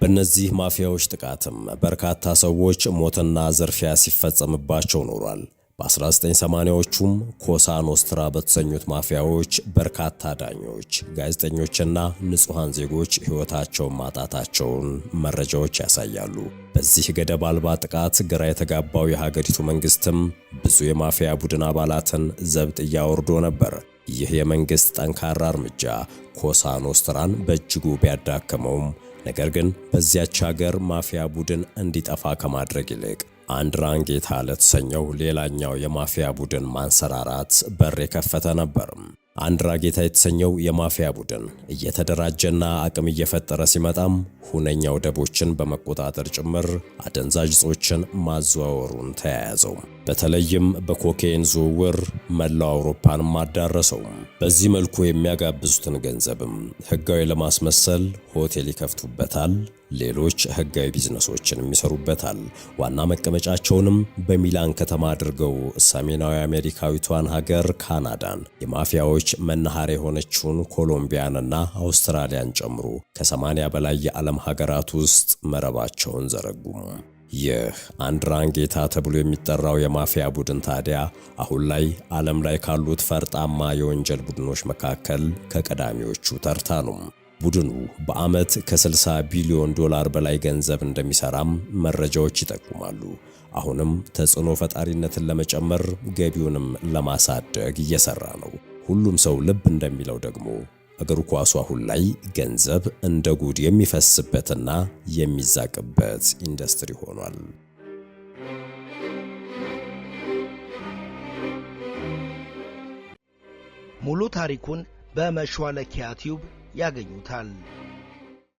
በእነዚህ ማፊያዎች ጥቃትም በርካታ ሰዎች ሞትና ዝርፊያ ሲፈጸምባቸው ኖሯል። በ1980ዎቹም ኮሳ ኖስትራ በተሰኙት ማፊያዎች በርካታ ዳኞች፣ ጋዜጠኞችና ንጹሃን ዜጎች ሕይወታቸውን ማጣታቸውን መረጃዎች ያሳያሉ። በዚህ ገደብ አልባ ጥቃት ግራ የተጋባው የሀገሪቱ መንግስትም ብዙ የማፊያ ቡድን አባላትን ዘብጥ እያወርዶ ነበር። ይህ የመንግስት ጠንካራ እርምጃ ኮሳ ኖስትራን በእጅጉ ቢያዳክመውም ነገር ግን በዚያች ሀገር ማፊያ ቡድን እንዲጠፋ ከማድረግ ይልቅ አንድራንጌታ ለተሰኘው ሌላኛው የማፊያ ቡድን ማንሰራራት በር የከፈተ ነበር። አንድራጌታ የተሰኘው የማፊያ ቡድን እየተደራጀና አቅም እየፈጠረ ሲመጣም ሁነኛ ወደቦችን በመቆጣጠር ጭምር አደንዛዥ ዕጾችን ማዘዋወሩን ተያያዘው። በተለይም በኮኬን ዝውውር መላው አውሮፓን ማዳረሰው። በዚህ መልኩ የሚያጋብዙትን ገንዘብም ህጋዊ ለማስመሰል ሆቴል ይከፍቱበታል፣ ሌሎች ህጋዊ ቢዝነሶችንም ይሰሩበታል። ዋና መቀመጫቸውንም በሚላን ከተማ አድርገው ሰሜናዊ አሜሪካዊቷን ሀገር ካናዳን፣ የማፊያዎች መናኸሪያ የሆነችውን ኮሎምቢያንና አውስትራሊያን ጨምሮ ከ80 በላይ የዓለም ሀገራት ውስጥ መረባቸውን ዘረጉ። ይህ አንድራንጌታ ተብሎ የሚጠራው የማፊያ ቡድን ታዲያ አሁን ላይ ዓለም ላይ ካሉት ፈርጣማ የወንጀል ቡድኖች መካከል ከቀዳሚዎቹ ተርታ ነው። ቡድኑ በዓመት ከ60 ቢሊዮን ዶላር በላይ ገንዘብ እንደሚሰራም መረጃዎች ይጠቁማሉ። አሁንም ተጽዕኖ ፈጣሪነትን ለመጨመር ገቢውንም ለማሳደግ እየሰራ ነው። ሁሉም ሰው ልብ እንደሚለው ደግሞ እግር ኳሱ አሁን ላይ ገንዘብ እንደ ጉድ የሚፈስበትና የሚዛቅበት ኢንዱስትሪ ሆኗል። ሙሉ ታሪኩን በመሿለኪያ ቲዩብ ያገኙታል።